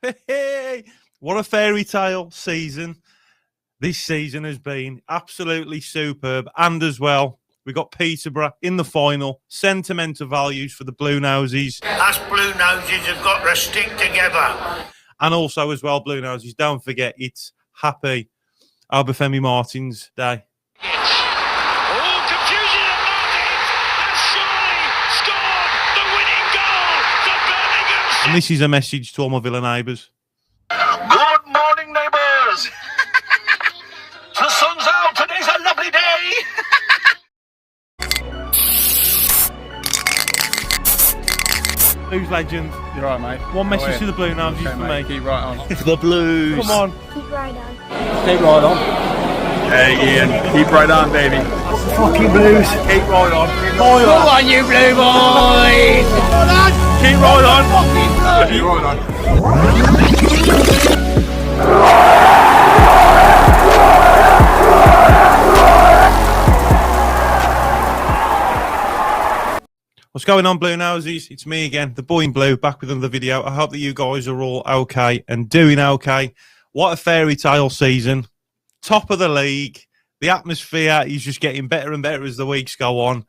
Hey, what a fairy tale season this season has been. Absolutely superb. And as well, we got Peterborough in the final. Sentimental values for the Bluenoses. Us Bluenoses have got to stick together. And also as well, Bluenoses, don't forget, it's happy Obafemi Martins Day. Oh, confusion at Martins has surely scored the winning goal for Birmingham. And this is a message to all my Villa neighbours. Good morning, neighbours. The sun's out. Today's a lovely day. Blues legend. You're right, mate. One message to the Bluenoses Okay, for mate. me. Keep right on. The Blues. Come on. Keep right on. Keep right on. Hey, Ian. Keep right on, baby. Fucking Blues. Keep right on. Come on, you blue boys! Keep right on. Keep right on. What's going on, Bluenoses? It's me again, the boy in blue, back with another video. I hope that you guys are all okay and doing okay. What a fairy tale season. Top of the league. The atmosphere is just getting better and better as the weeks go on.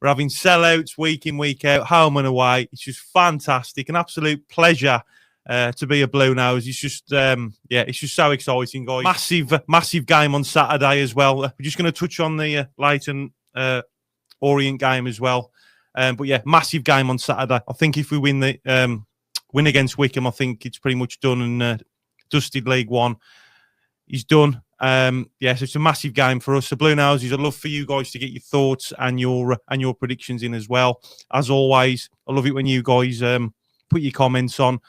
We're having sellouts week in, week out, home and away. It's just fantastic. An absolute pleasure to be a Bluenose. It's just, it's just so exciting, guys. Massive game on Saturday as well. We're just going to touch on the Leighton Orient game as well. But yeah, massive game on Saturday. I think if we win the win against Wycombe, I think it's pretty much done and dusted League One. He's done. So it's a massive game for us. The Bluenoses, I'd love for you guys to get your thoughts and your predictions in as well. As always, I love it when you guys put your comments on.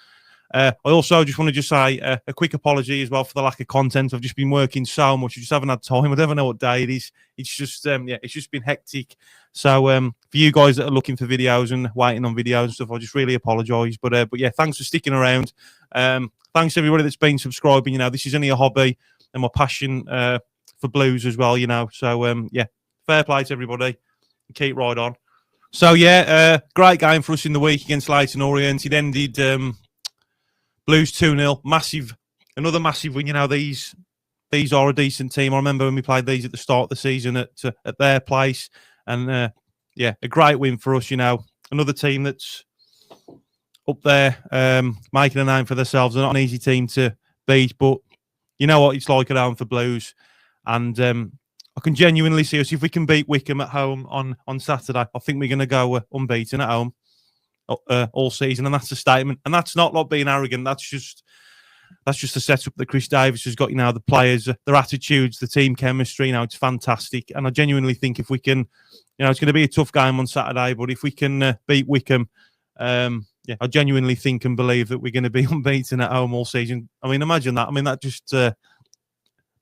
I also just want to say a quick apology as well for the lack of content. I've just been working so much. I just haven't had time. I don't know what day it is. It's just it's just been hectic. So for you guys that are looking for videos and waiting on videos and stuff, I just really apologise. But yeah, thanks for sticking around. Thanks to everybody that's been subscribing. You know, this is only a hobby and my passion for blues as well. You know, so yeah, fair play to everybody. Keep right on. So yeah, great game for us in the week against Leighton Orient. It ended Blues 2-0. Another massive win. You know, these are a decent team. I remember when we played these at the start of the season at their place, and yeah, a great win for us. You know, another team that's up there, making a name for themselves. They're not an easy team to beat, but you know what it's like at home for Blues, and I can genuinely see us if we can beat Wycombe at home on Saturday. I think we're going to go unbeaten at home all season, and that's a statement. And that's not like being arrogant. That's just the setup that Chris Davis has got. You know, the players, their attitudes, the team chemistry. You know, it's fantastic. And I genuinely think if we can, you know, it's going to be a tough game on Saturday, but if we can beat Wycombe, yeah, I genuinely think and believe that we're going to be unbeaten at home all season. I mean, imagine that. I mean, that just that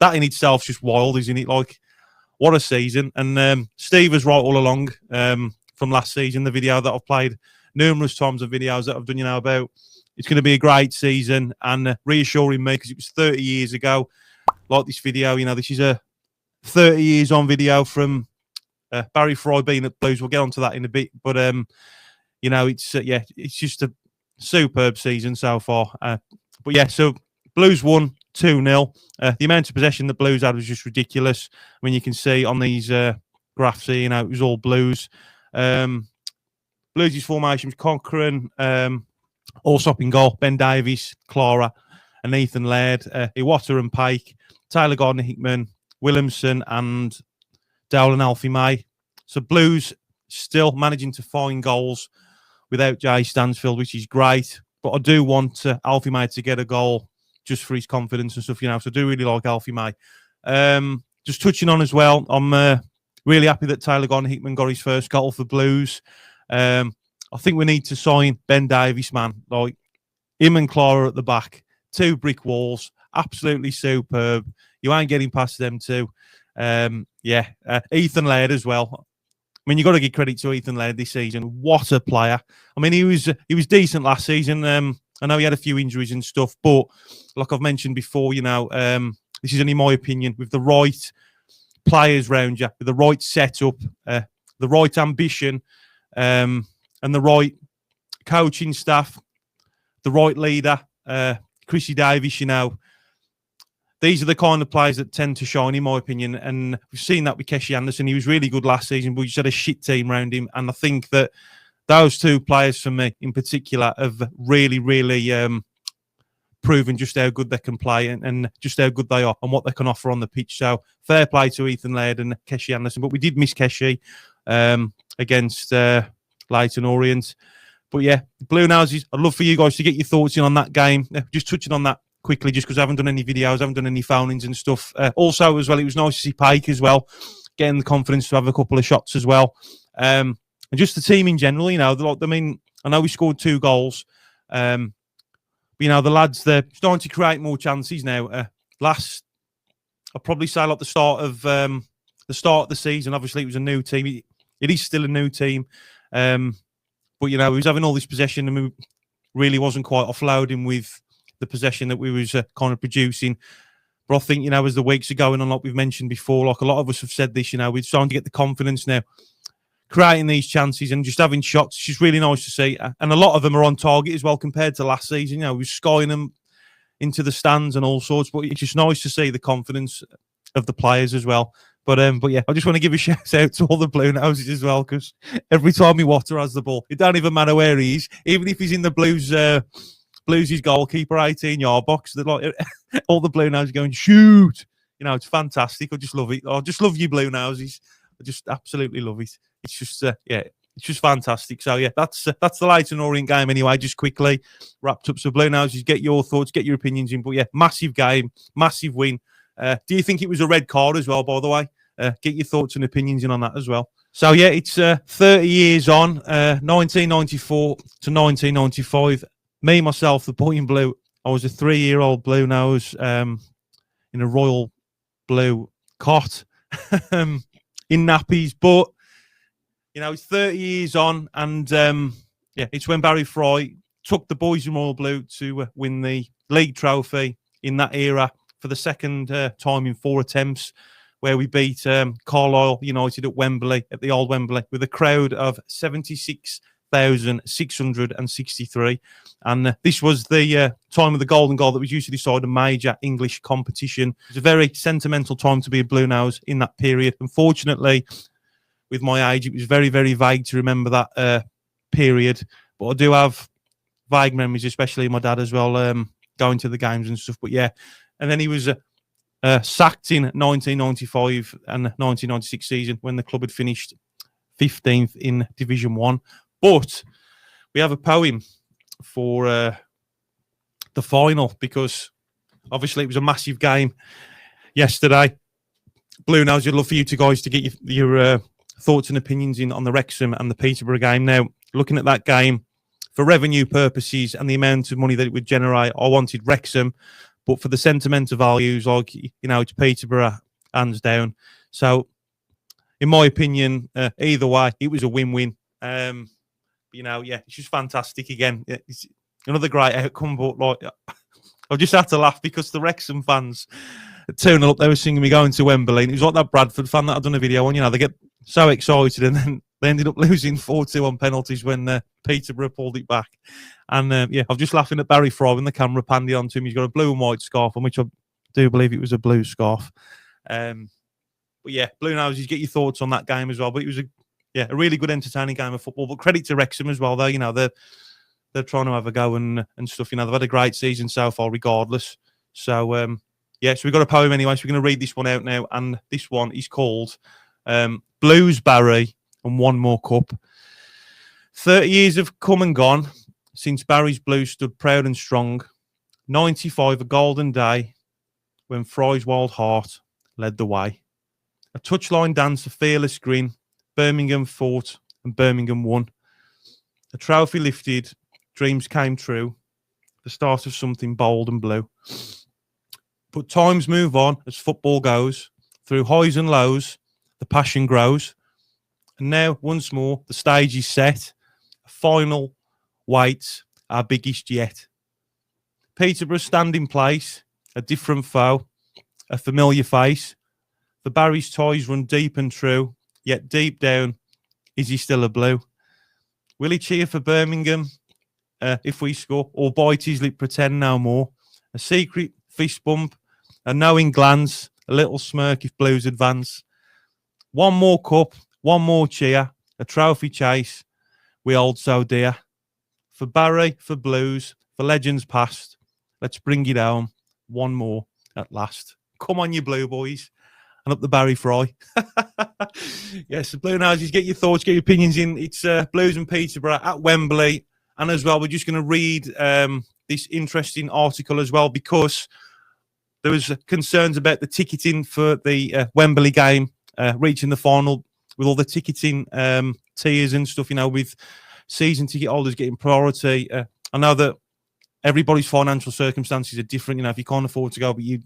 in itself is just wild, isn't it? Like, what a season. And Steve was right all along from last season. The video that I've played numerous times of videos that I've done, you know, about it's going to be a great season, and reassuring me because it was 30 years ago. Like this video, you know, this is a 30 years on video from Barry Fry being at Blues. We'll get onto that in a bit, but you know, it's it's just a superb season so far. But yeah, so Blues won 2-0. The amount of possession the Blues had was just ridiculous. I mean, you can see on these graphs here, you know, it was all Blues. Blues' formation was Cochrane, Allsop in goal, Ben Davies, Clara, and Ethan Laird, Iwata and Pike, Taylor Gardner-Hickman, Williamson, and Dowell and Alfie May. So Blues still managing to find goals without Jay Stansfield, which is great. But I do want Alfie May to get a goal just for his confidence and stuff, you know. So I do really like Alfie May. Just touching on as well, I'm really happy that Taylor Gardner-Hickman got his first goal for Blues. I think we need to sign Ben Davies, man. Like him and Clara at the back, two brick walls, absolutely superb. You ain't getting past them two. Ethan Laird as well. I mean, you got to give credit to Ethan Laird this season. What a player! I mean, he was decent last season. I know he had a few injuries and stuff, but like I've mentioned before, you know, this is only my opinion. With the right players round you, with the right setup, the right ambition, and the right coaching staff, the right leader, Chrissy Davies, you know, these are the kind of players that tend to shine, in my opinion. And we've seen that with Keshi Anderson. He was really good last season, but we just had a shit team around him. And I think that those two players, for me in particular, have really, really proven just how good they can play and just how good they are and what they can offer on the pitch. So fair play to Ethan Laird and Keshi Anderson. But we did miss Keshi against Leyton Orient. But yeah, Bluenoses, I'd love for you guys to get your thoughts in on that game. Just touching on that quickly, just because I haven't done any videos, I haven't done any phone-ins and stuff. Also, as well, it was nice to see Pike as well, getting the confidence to have a couple of shots as well. And just the team in general, you know, I mean, I know we scored 2 goals. But, you know, the lads, they're starting to create more chances now. I'll probably say like the start of the season, obviously it was a new team. It is still a new team. But, you know, he was having all this possession and we really wasn't quite offloading with the possession that we was kind of producing. But I think, you know, as the weeks are going on, like we've mentioned before, like a lot of us have said this, you know, we're starting to get the confidence now, creating these chances and just having shots. It's just really nice to see. And a lot of them are on target as well compared to last season. You know, we're skying them into the stands and all sorts, but it's just nice to see the confidence of the players as well. But yeah, I just want to give a shout out to all the Bluenoses as well, because every time Water has the ball, it don't even matter where he is, even if he's in the Blues' goalkeeper 18-yard box, that like all the Bluenoses going shoot. You know, it's fantastic. I just love it. I just love you, Bluenoses. I just absolutely love it. It's just yeah, it's just fantastic. So yeah, that's the Leyton Orient game anyway. Just quickly wrapped up. So Bluenoses, get your thoughts, get your opinions in. But yeah, massive game, massive win. Do you think it was a red card as well, by the way? Get your thoughts and opinions in on that as well. So yeah, it's 30 years on, 1994 to 1995. Me, myself, the boy in blue, I was a 3-year-old blue nose in a royal blue cot in nappies. But, you know, it's 30 years on and, yeah, it's when Barry Fry took the boys in royal blue to win the league trophy in that era for the second time in 4 attempts, where we beat Carlisle United at Wembley, at the old Wembley, with a crowd of 76,663. And this was the time of the golden goal that was used to decide a major English competition. It was a very sentimental time to be a Blue Nose in that period. Unfortunately, with my age, it was very, very vague to remember that period. But I do have vague memories, especially my dad as well, going to the games and stuff. But yeah, and then he was sacked in 1995 and 1996 season when the club had finished 15th in Division 1. But we have a poem for the final, because obviously it was a massive game yesterday. Blue Nose, I'd love for you two guys to get your thoughts and opinions in on the Wrexham and the Peterborough game. Now, looking at that game, for revenue purposes and the amount of money that it would generate, I wanted Wrexham. But for the sentimental values, like, you know, it's Peterborough, hands down. So, in my opinion, either way, it was a win-win. You know, yeah, it's just fantastic again. It's another great outcome, but like, I just had to laugh because the Wrexham fans turning up, they were singing "Me Going to Wembley," and it was like that Bradford fan that I'd done a video on. You know, they get so excited, and then they ended up losing 4-2 on penalties when Peterborough pulled it back. And yeah, I'm just laughing at Barry Fry when the camera panned onto him. He's got a blue and white scarf on, which I do believe it was a blue scarf. But yeah, Bluenoses, get your thoughts on that game as well. But it was a really good, entertaining game of football. But credit to Wrexham as well, though. You know, they're trying to have a go and stuff. You know, they've had a great season so far, regardless. So yeah, so we've got a poem anyway. So we're going to read this one out now, and this one is called "Blues Barry and One More Cup." 30 years have come and gone since Barry's Blues stood proud and strong. 95, a golden day when Fry's wild heart led the way. A touchline dance, a fearless grin. Birmingham fought and Birmingham won. A trophy lifted, dreams came true. The start of something bold and blue. But times move on as football goes. Through highs and lows, the passion grows. And now, once more, the stage is set. A final waits, our biggest yet. Peterborough stand in place, a different foe, a familiar face. The Barry's ties run deep and true, yet deep down, is he still a blue? Will he cheer for Birmingham if we score, or bite his lip, pretend no more? a secret fist bump, a knowing glance, a little smirk if Blues advance. One more cup, one more cheer, a trophy chase we hold so dear. For Barry, for Blues, for legends past, let's bring it home one more at last. Come on, you Blue boys, and up the Barry Fry. Yes, the Bluenoses, get your thoughts, get your opinions in. It's Blues and Peterborough at Wembley. And as well, we're just going to read this interesting article as well, because there was concerns about the ticketing for the Wembley game, reaching the final with all the ticketing tiers and stuff, you know, with season ticket holders getting priority. I know that everybody's financial circumstances are different. You know, if you can't afford to go, but you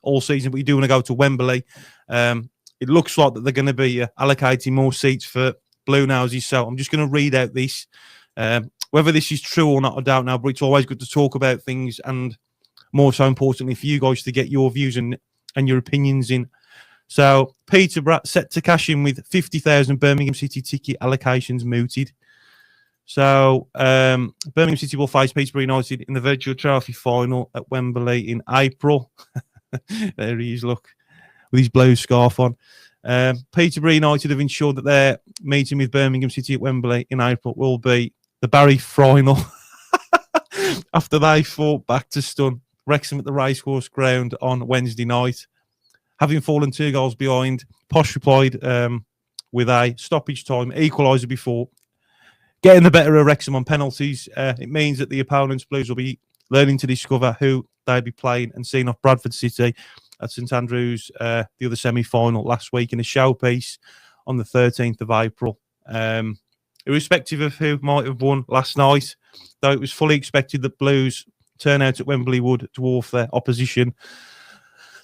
all season, but you do want to go to Wembley, it looks like that they're going to be allocating more seats for Bluenoses. So I'm just going to read out this. Whether this is true or not, I don't know, but it's always good to talk about things, and more so importantly for you guys to get your views and your opinions in. So Peterborough set to cash in with 50,000 Birmingham City ticket allocations mooted. So Birmingham City will face Peterborough United in the virtual trophy final at Wembley in April. There he is, look, with his blue scarf on. Peterborough United have ensured that their meeting with Birmingham City at Wembley in April will be the Barry Fry'Nal after they fought back to stun Wrexham at the Racecourse Ground on Wednesday night. Having fallen 2 goals behind, Posh replied with a stoppage time equaliser before getting the better of Wrexham on penalties. It means that the opponents Blues will be learning to discover who they'd be playing and seeing off Bradford City at St Andrews, the other semi-final last week, in a showpiece on the 13th of April. Irrespective of who might have won last night, though it was fully expected that Blues turnout at Wembley would dwarf their opposition.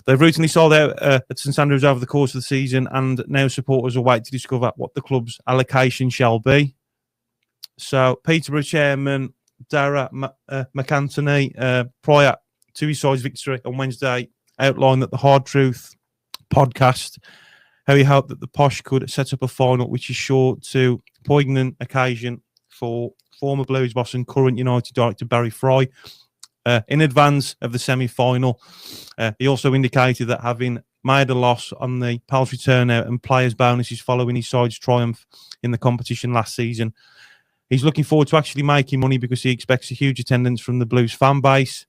They've routinely sold out at St Andrews over the course of the season, and now supporters will wait to discover what the club's allocation shall be. So Peterborough chairman Darragh McAnthony, prior to his side's victory on Wednesday, outlined that the Hard Truth podcast, how he hoped that the Posh could set up a final which is sure to poignant occasion for former Blues boss and current United director Barry Fry in advance of the semi-final. He also indicated that having made a loss on the paltry turnout and players' bonuses following his side's triumph in the competition last season, he's looking forward to actually making money because he expects a huge attendance from the Blues fan base.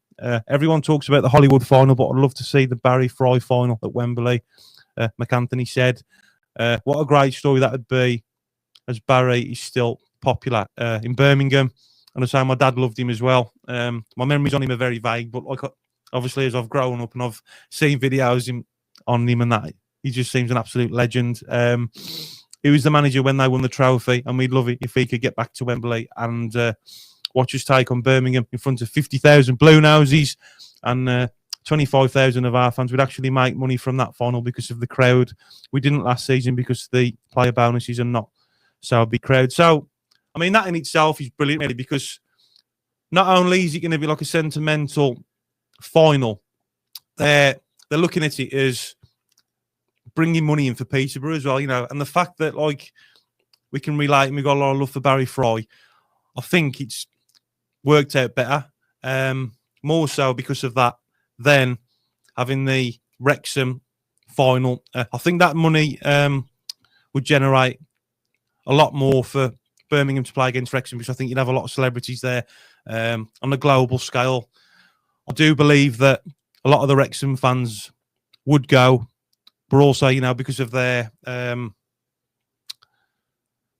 Everyone talks about the Hollywood final, but I'd love to see the Barry Fry final at Wembley, McAnthony said. What a great story that would be, as Barry is still popular in Birmingham. And I say my dad loved him as well. My memories on him are very vague, but like obviously as I've grown up and I've seen videos on him and that, he just seems an absolute legend. He was the manager when they won the trophy, and we'd love it if he could get back to Wembley and watch us take on Birmingham in front of 50,000 Bluenoses and 25,000 of our fans. We'd actually make money from that final because of the crowd. We didn't last season because the player bonuses are not so big crowd. So, I mean, that in itself is brilliant, really, because not only is it going to be like a sentimental final, they're looking at it as bringing money in for Peterborough as well, you know, and the fact that, like, we can relate and we've got a lot of love for Barry Fry, I think it's worked out better, more so because of that than having the Wrexham final. I think that money would generate a lot more for Birmingham to play against Wrexham, because I think you'd have a lot of celebrities there on a global scale. I do believe that a lot of the Wrexham fans would go, but also, you know, because of their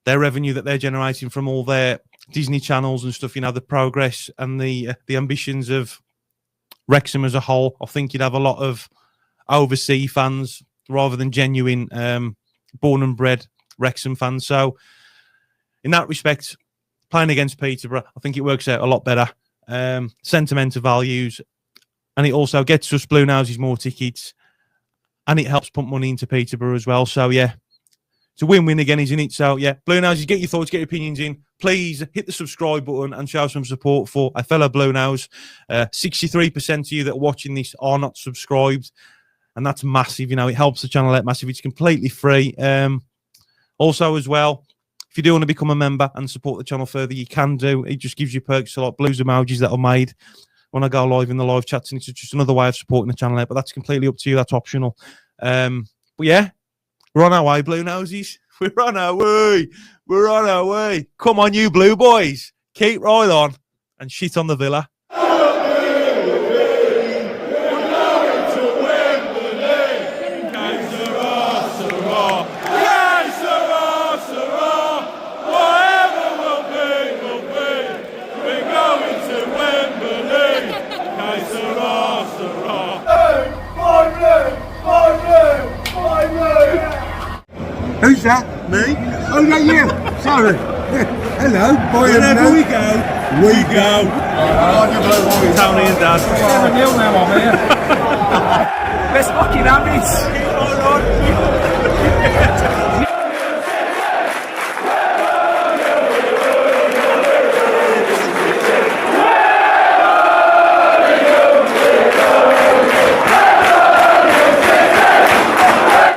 revenue that they're generating from all their Disney channels and stuff, you know, the progress and the ambitions of Wrexham as a whole. I think you'd have a lot of overseas fans rather than genuine born and bred Wrexham fans. So in that respect, playing against Peterborough, I think it works out a lot better. Sentimental values, and it also gets us Bluenoses more tickets, and it helps pump money into Peterborough as well. So yeah, it's a win-win again, isn't it? So yeah, Bluenoses, get your thoughts, get your opinions in. Please hit the subscribe button and show some support for a fellow Bluenose. 63% of you that are watching this are not subscribed, and that's massive. You know, it helps the channel out massive. It's completely free. Also, as well, if you do want to become a member and support the channel further, you can do. It just gives you perks like Blues emojis that are made when I go live in the live chats, and it's just another way of supporting the channel out, but that's completely up to you. That's optional. But yeah, we're on our way, Blue Noses. We're on our way. We're on our way. Come on, you blue boys. Keep right on and shit on the Villa. Who's that? Me? Oh, yeah, you. Sorry. Hello. Wherever we go, we go. Tony and Dad. 7-0 now, I'm here. Best fucking habits.